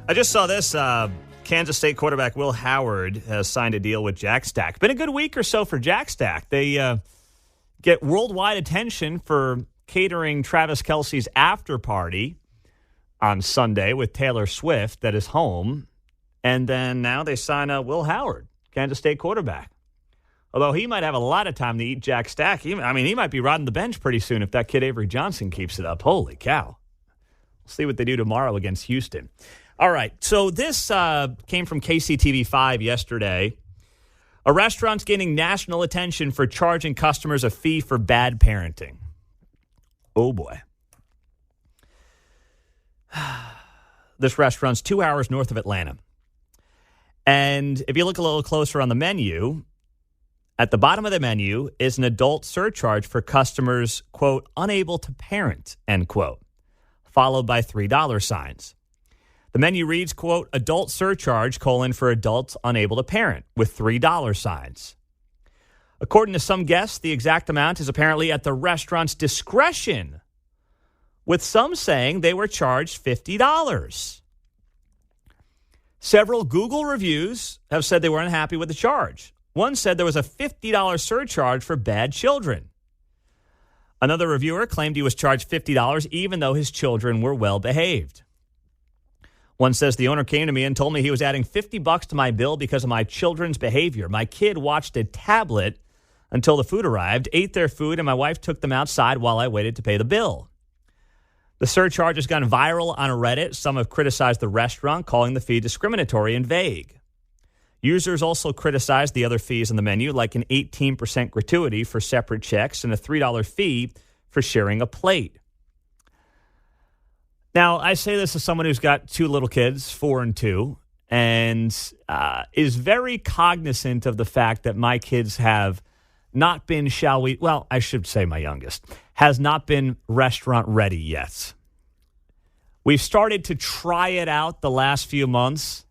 I just saw this. Kansas State quarterback Will Howard has signed a deal with Jack Stack. Been a good week or so for Jack Stack. They get worldwide attention for catering Travis Kelce's after party on Sunday with Taylor Swift at his home. And then now they sign Will Howard, Kansas State quarterback. Although he might have a lot of time to eat Jack Stack. He might be riding the bench pretty soon if that kid Avery Johnson keeps it up. Holy cow. We'll see what they do tomorrow against Houston. All right, so this came from KCTV5 yesterday. A restaurant's gaining national attention for charging customers a fee for bad parenting. Oh, boy. This restaurant's 2 hours north of Atlanta. And if you look a little closer on the menu, at the bottom of the menu is an adult surcharge for customers, quote, unable to parent, end quote, followed by $3 signs. The menu reads, quote, adult surcharge, for adults unable to parent, with $3 signs. According to some guests, the exact amount is apparently at the restaurant's discretion, with some saying they were charged $50. Several Google reviews have said they were unhappy with the charge. One said there was a $50 surcharge for bad children. Another reviewer claimed he was charged $50 even though his children were well behaved. One says the owner came to me and told me he was adding $50 to my bill because of my children's behavior. My kid watched a tablet until the food arrived, ate their food, and my wife took them outside while I waited to pay the bill. The surcharge has gone viral on Reddit. Some have criticized the restaurant, calling the fee discriminatory and vague. Users also criticized the other fees on the menu, like an 18% gratuity for separate checks and a $3 fee for sharing a plate. Now, I say this as someone who's got two little kids, 4 and 2, and is very cognizant of the fact that my kids have not been, I should say my youngest, has not been restaurant ready yet. We've started to try it out the last few months,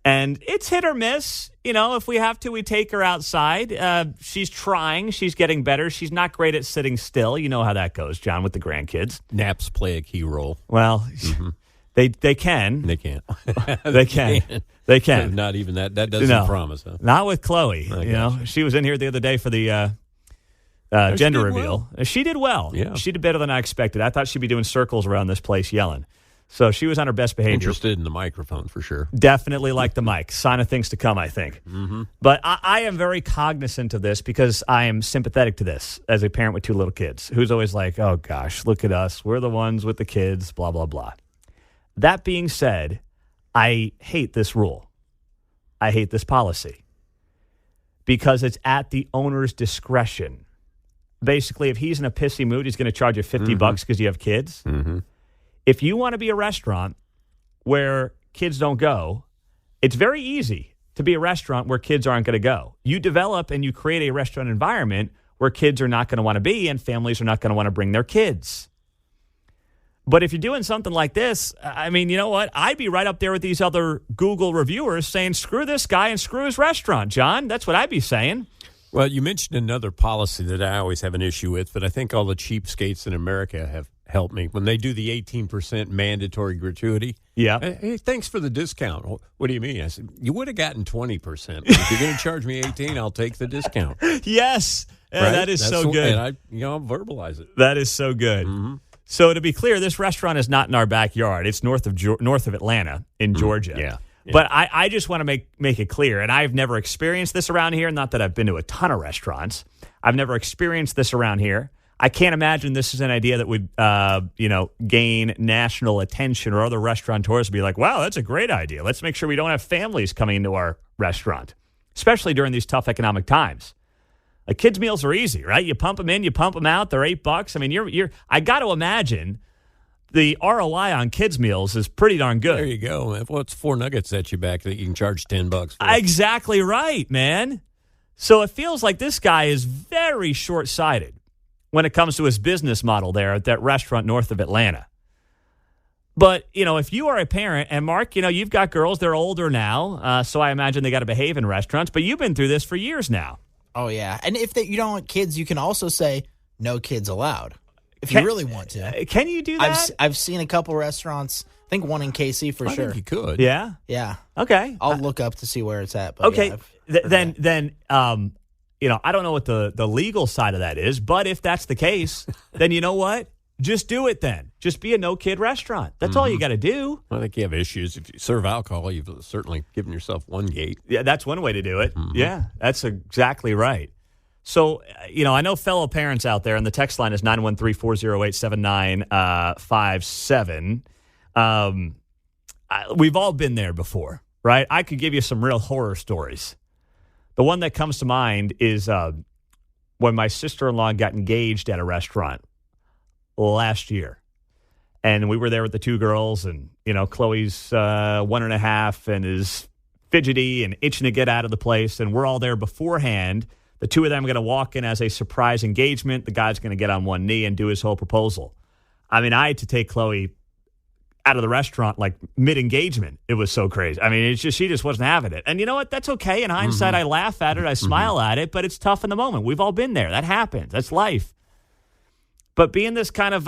and it's hit or miss. You know, if we have to, we take her outside. She's trying. She's getting better. She's not great at sitting still. You know how that goes, John, with the grandkids. Naps play a key role. Well, they can. They can't. They can. They can. Not even that. That doesn't promise. Huh? Not with Chloe. She was in here the other day for the gender reveal. Well. She did well. Yeah. She did better than I expected. I thought she'd be doing circles around this place yelling. So she was on her best behavior. Interested in the microphone for sure. Definitely like the mic. Sign of things to come, I think. Mm-hmm. But I am very cognizant of this because I am sympathetic to this as a parent with two little kids who's always like, oh, gosh, look at us. We're the ones with the kids, blah, blah, blah. That being said, I hate this rule. I hate this policy because it's at the owner's discretion. Basically, if he's in a pissy mood, he's going to charge you $50 because you have kids. Mm-hmm. If you want to be a restaurant where kids don't go, it's very easy to be a restaurant where kids aren't going to go. You develop and you create a restaurant environment where kids are not going to want to be and families are not going to want to bring their kids. But if you're doing something like this, I mean, you know what? I'd be right up there with these other Google reviewers saying, screw this guy and screw his restaurant, John. That's what I'd be saying. Well, you mentioned another policy that I always have an issue with, but I think all the cheapskates in America have helped me. When they do the 18% mandatory gratuity, yeah. Hey, thanks for the discount. What do you mean? I said, you would have gotten 20%. If you're going to charge me 18, I'll take the discount. Yes. Right? That is so good. And I'll verbalize it. That is so good. Mm-hmm. So to be clear, this restaurant is not in our backyard. It's north of Atlanta in Georgia. Yeah. But I just want to make it clear, and I've never experienced this around here. Not that I've been to a ton of restaurants. I've never experienced this around here. I can't imagine this is an idea that would, gain national attention or other restaurateurs would be like, wow, that's a great idea. Let's make sure we don't have families coming into our restaurant, especially during these tough economic times. Like kids' meals are easy, right? You pump them in, you pump them out. They're $8. I mean, I got to imagine the ROI on kids' meals is pretty darn good. There you go. Well, it's 4 nuggets at you back that you can charge $10 for. Exactly right, man. So it feels like this guy is very short-sighted when it comes to his business model there at that restaurant north of Atlanta. But, if you are a parent, and Mark, you've got girls, they're older now, so I imagine they got to behave in restaurants, but you've been through this for years now. Oh, yeah. And if you don't want kids, you can also say no kids allowed if you really want to. Can you do that? I've seen a couple restaurants I think one in KC for I sure. think you could. Yeah? Yeah. Okay. I'll look up to see where it's at. But Okay. yeah, I've heard Then, that. I don't know what the legal side of that is, but if that's the case, then you know what? Just do it then. Just be a no-kid restaurant. That's all you got to do. I think you have issues. If you serve alcohol, you've certainly given yourself one gate. Yeah, that's one way to do it. Yeah, that's exactly right. So, I know fellow parents out there, and the text line is 913-408-7957. We've all been there before, right? I could give you some real horror stories. The one that comes to mind is when my sister-in-law got engaged at a restaurant last year. And we were there with the two girls, and, Chloe's 1.5 and is fidgety and itching to get out of the place. And we're all there beforehand. The two of them are going to walk in as a surprise engagement. The guy's going to get on one knee and do his whole proposal. I mean, I had to take Chloe out of the restaurant like mid-engagement. It was so crazy. I mean, she just wasn't having it. And you know what? That's okay. In hindsight, I laugh at it. I smile at it, but it's tough in the moment. We've all been there. That happens. That's life. But being this kind of,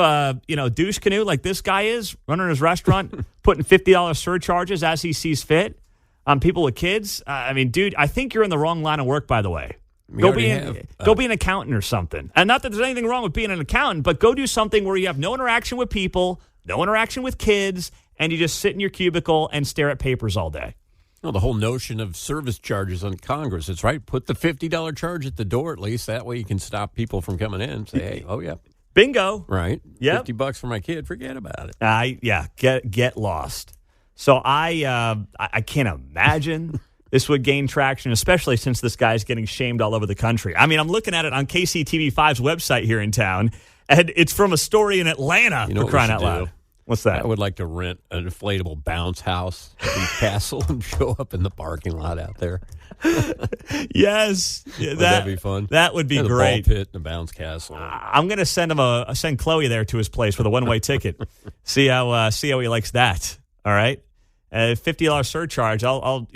douche canoe like this guy is, running his restaurant, putting $50 surcharges as he sees fit on people with kids. I mean, dude, I think you're in the wrong line of work, by the way. Go be an accountant or something. And not that there's anything wrong with being an accountant, but go do something where you have no interaction with people, no interaction with kids, and you just sit in your cubicle and stare at papers all day. Well, the whole notion of service charges on Congress, it's right. Put the $50 charge at the door at least. That way you can stop people from coming in and say, hey, oh, yeah. Bingo. Right. Yep. $50 for my kid. Forget about it. Get lost. So I can't imagine this would gain traction, especially since this guy's getting shamed all over the country. I mean, I'm looking at it on KCTV5's website here in town, and it's from a story in Atlanta, for crying out loud. What's that? I would like to rent an inflatable bounce house in Castle and show up in the parking lot out there. Yes. That'd be fun. That would be the great. Ball pit and the bounce castle. I'm going to send Chloe there to his place with a one-way ticket. See how he likes that. All right. $50 surcharge. I'll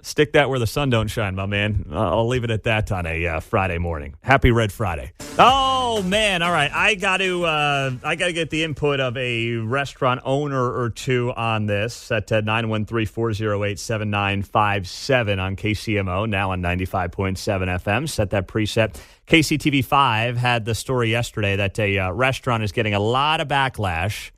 stick that where the sun don't shine, my man. I'll leave it at that on a Friday morning. Happy Red Friday. Oh man! All right, I got to get the input of a restaurant owner or two on this at 913-408-7957 on KCMO, now on 95.7 FM. Set that preset. KCTV5 had the story yesterday that a restaurant is getting a lot of backlash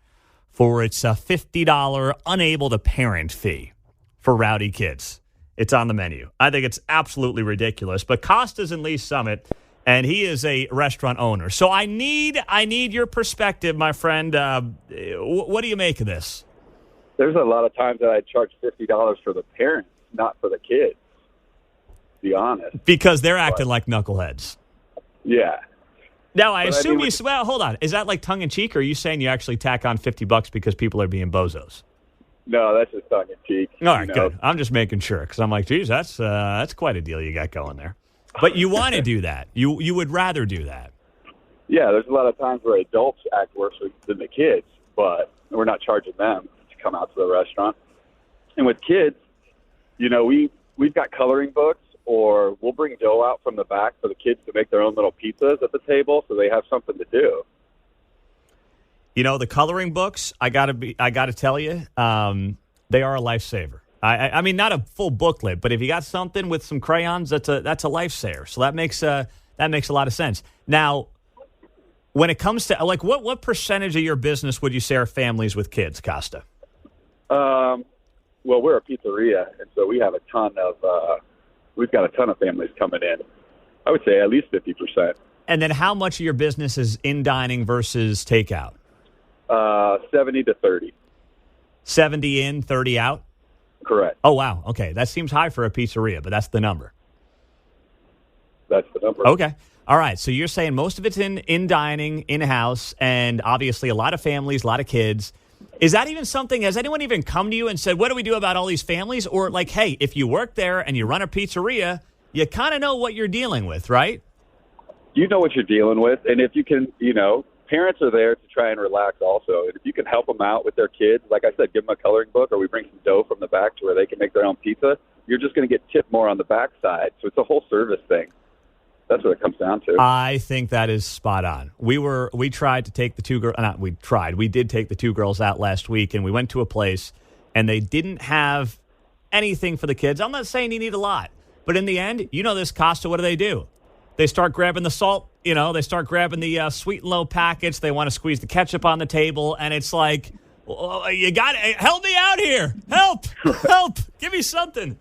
for its $50 unable to parent fee for rowdy kids. It's on the menu. I think it's absolutely ridiculous. But Costa's in Lee Summit, and he is a restaurant owner. So I need your perspective, my friend. What do you make of this? There's a lot of times that I charge $50 for the parents, not for the kids, to be honest. Because they're acting like knuckleheads. Yeah. Now, I assume well, hold on. Is that like tongue-in-cheek, or are you saying you actually tack on $50 because people are being bozos? No, that's just tongue-in-cheek. All right, good. I'm just making sure because I'm like, geez, that's quite a deal you got going there. But you want to do that. You would rather do that. Yeah, there's a lot of times where adults act worse than the kids, but we're not charging them to come out to the restaurant. And with kids, we've got coloring books, or we'll bring dough out from the back for the kids to make their own little pizzas at the table so they have something to do. The coloring books, I gotta tell you, they are a lifesaver. I mean, not a full booklet, but if you got something with some crayons, that's a lifesaver. So that makes a lot of sense. Now, when it comes to what percentage of your business would you say are families with kids, Costa? Well, we're a pizzeria, and so we have we've got a ton of families coming in. I would say at least 50%. And then how much of your business is in dining versus takeout? 70 to 30. 70 in, 30 out? Correct. Oh, wow. Okay. That seems high for a pizzeria, but that's the number. That's the number. Okay. All right. So you're saying most of it's in dining, in-house, and obviously a lot of families, a lot of kids. Is that even something, has anyone even come to you and said, what do we do about all these families? Or like, hey, if you work there and you run a pizzeria, you kind of know what you're dealing with, right? You know what you're dealing with. And if you can, parents are there to try and relax also. And if you can help them out with their kids, like I said, give them a coloring book, or we bring some dough from the back to where they can make their own pizza, you're just going to get tipped more on the back side. So it's a whole service thing. That's what it comes down to. I think that is spot on. We tried to take the two girls. We did take the two girls out last week, and we went to a place, and they didn't have anything for the kids. I'm not saying you need a lot, but in the end, this Costa. What do? They start grabbing the salt. They start grabbing the sweet and low packets. They want to squeeze the ketchup on the table, and it's like, you got to help me out here. Help! Give me something.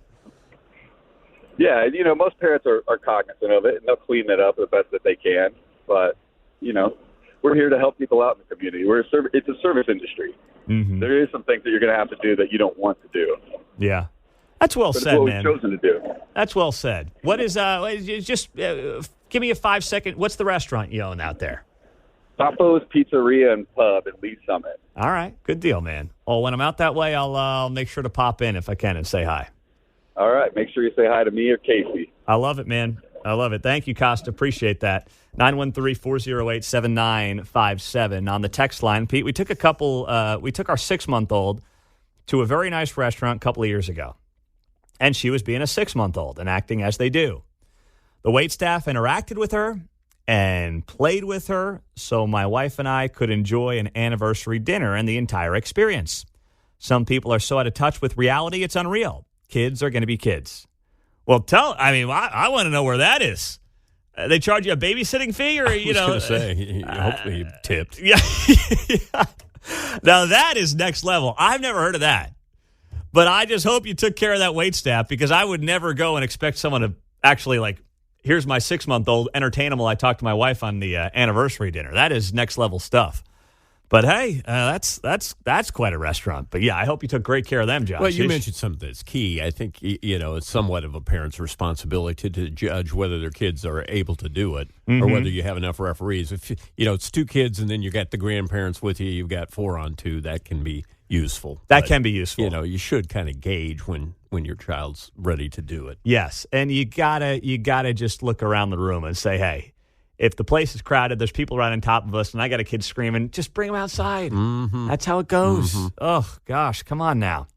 Yeah, most parents are cognizant of it, and they'll clean it up the best that they can. But, we're here to help people out in the community. It's a service industry. Mm-hmm. There is some things that you're going to have to do that you don't want to do. Yeah. That's well But said, it's what man. we've chosen to do. That's well said. What is, just give me a 5-second, what's the restaurant you own out there? Papo's Pizzeria and Pub in Lee Summit. All right. Good deal, man. Oh, when I'm out that way, I'll make sure to pop in if I can and say hi. All right. Make sure you say hi to me or Casey. I love it, man. I love it. Thank you, Costa. Appreciate that. 913-408-7957 on the text line. Pete, we took our 6-month-old to a very nice restaurant a couple of years ago. And she was being a 6-month-old and acting as they do. The waitstaff interacted with her and played with her so my wife and I could enjoy an anniversary dinner and the entire experience. Some people are so out of touch with reality, it's unreal. Kids are going to be kids. Well, I want to know where that is. They charge you a babysitting fee, or I was going to say, hopefully you tipped. Yeah. Now that is next level. I've never heard of that, but I just hope you took care of that waitstaff, because I would never go and expect someone to actually here's my 6-month-old, entertain him while I talk to my wife on the anniversary dinner. That is next level stuff. But hey, that's quite a restaurant. But yeah, I hope you took great care of them, Josh. Well, you mentioned something that's key. I think, it's somewhat of a parent's responsibility to judge whether their kids are able to do it, or whether you have enough referees. If, it's 2 kids and then you got the grandparents with you, you've got 4 on 2, that can be useful. Can be useful. You should kind of gauge when your child's ready to do it. Yes, and you gotta just look around the room and say, hey, if the place is crowded, there's people right on top of us, and I got a kid screaming, just bring them outside. Mm-hmm. That's how it goes. Mm-hmm. Oh, gosh, come on now.